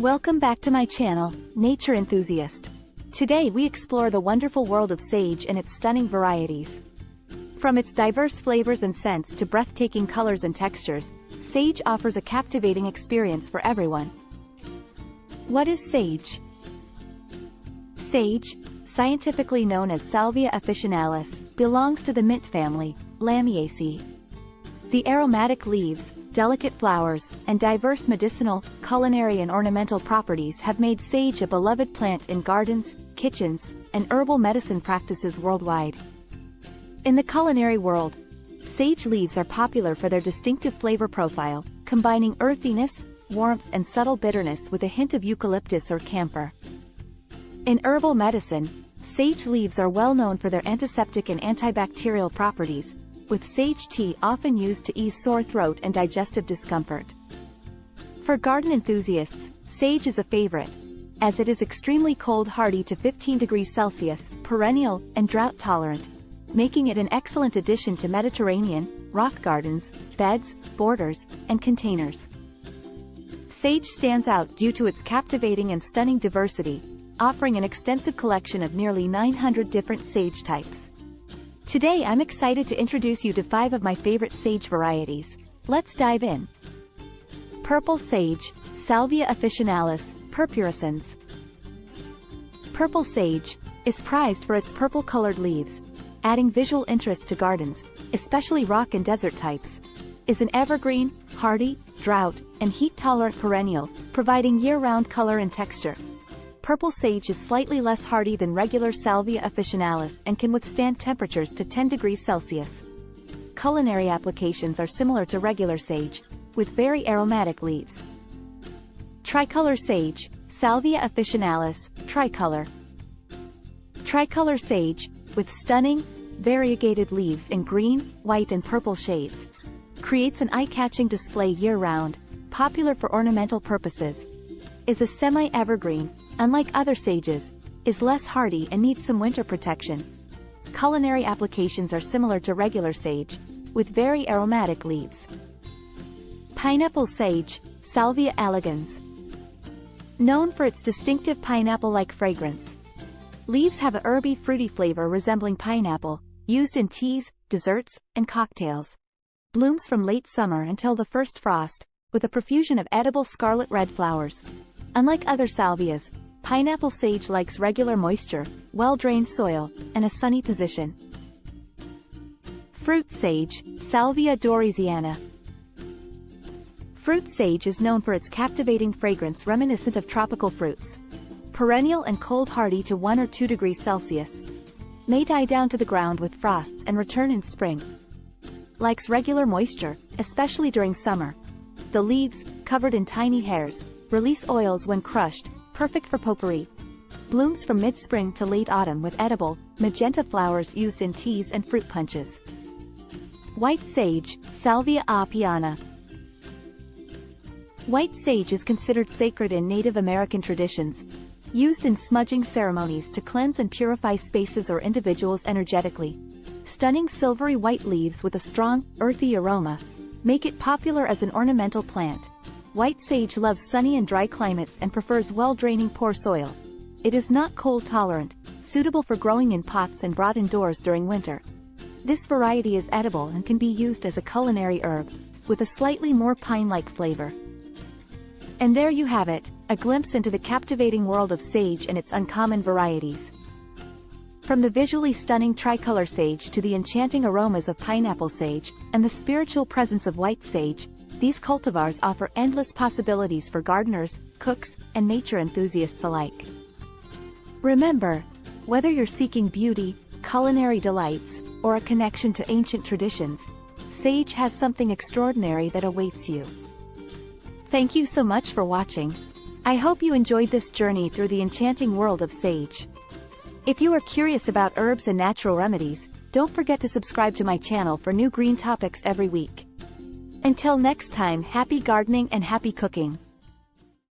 Welcome back to my channel, Nature Enthusiast. Today we explore the wonderful world of sage and its stunning varieties. From its diverse flavors and scents to breathtaking colors and textures, sage offers a captivating experience for everyone. What is sage? Sage, scientifically known as Salvia officinalis, belongs to the mint family, Lamiaceae. The aromatic leaves, delicate flowers, and diverse medicinal, culinary and ornamental properties have made sage a beloved plant in gardens, kitchens, and herbal medicine practices worldwide. In the culinary world, sage leaves are popular for their distinctive flavor profile, combining earthiness, warmth and subtle bitterness with a hint of eucalyptus or camphor. In herbal medicine, sage leaves are well known for their antiseptic and antibacterial properties, with sage tea often used to ease sore throat and digestive discomfort. For garden enthusiasts, sage is a favorite, as it is extremely cold-hardy to 15 degrees Celsius, perennial, and drought-tolerant, making it an excellent addition to Mediterranean, rock gardens, beds, borders, and containers. Sage stands out due to its captivating and stunning diversity, offering an extensive collection of nearly 900 different sage types. Today I'm excited to introduce you to 5 of my favorite sage varieties. Let's dive in. Purple sage, Salvia officinalis, purpurescens. Purple sage is prized for its purple-colored leaves, adding visual interest to gardens, especially rock and desert types. Is an evergreen, hardy, drought, and heat-tolerant perennial, providing year-round color and texture. Purple sage is slightly less hardy than regular Salvia officinalis and can withstand temperatures to 10 degrees Celsius. Culinary applications are similar to regular sage, with very aromatic leaves. Tricolor sage, Salvia officinalis, tricolor. Tricolor sage, with stunning, variegated leaves in green, white and purple shades, creates an eye-catching display year-round, popular for ornamental purposes. Is a semi-evergreen, unlike other sages, is less hardy and needs some winter protection. Culinary applications are similar to regular sage, with very aromatic leaves. Pineapple sage, Salvia elegans. Known for its distinctive pineapple-like fragrance. Leaves have a herby fruity flavor resembling pineapple, used in teas, desserts, and cocktails. Blooms from late summer until the first frost, with a profusion of edible scarlet red flowers. Unlike other salvias, pineapple sage likes regular moisture, well-drained soil, and a sunny position. Fruit sage, Salvia dorsiana. Fruit sage is known for its captivating fragrance reminiscent of tropical fruits. Perennial and cold-hardy to 1 or 2 degrees Celsius. May die down to the ground with frosts and return in spring. Likes regular moisture, especially during summer. The leaves, covered in tiny hairs, release oils when crushed, perfect for potpourri. Blooms from mid-spring to late autumn with edible, magenta flowers used in teas and fruit punches. White sage, Salvia apiana. White sage is considered sacred in Native American traditions, used in smudging ceremonies to cleanse and purify spaces or individuals energetically. Stunning silvery white leaves with a strong, earthy aroma make it popular as an ornamental plant. White sage loves sunny and dry climates and prefers well-draining poor soil. It is not cold-tolerant, suitable for growing in pots and brought indoors during winter. This variety is edible and can be used as a culinary herb, with a slightly more pine-like flavor. And there you have it, a glimpse into the captivating world of sage and its uncommon varieties. From the visually stunning tricolor sage to the enchanting aromas of pineapple sage, and the spiritual presence of white sage, these cultivars offer endless possibilities for gardeners, cooks, and nature enthusiasts alike. Remember, whether you're seeking beauty, culinary delights, or a connection to ancient traditions, sage has something extraordinary that awaits you. Thank you so much for watching. I hope you enjoyed this journey through the enchanting world of sage. If you are curious about herbs and natural remedies, don't forget to subscribe to my channel for new green topics every week. Until next time, happy gardening and happy cooking.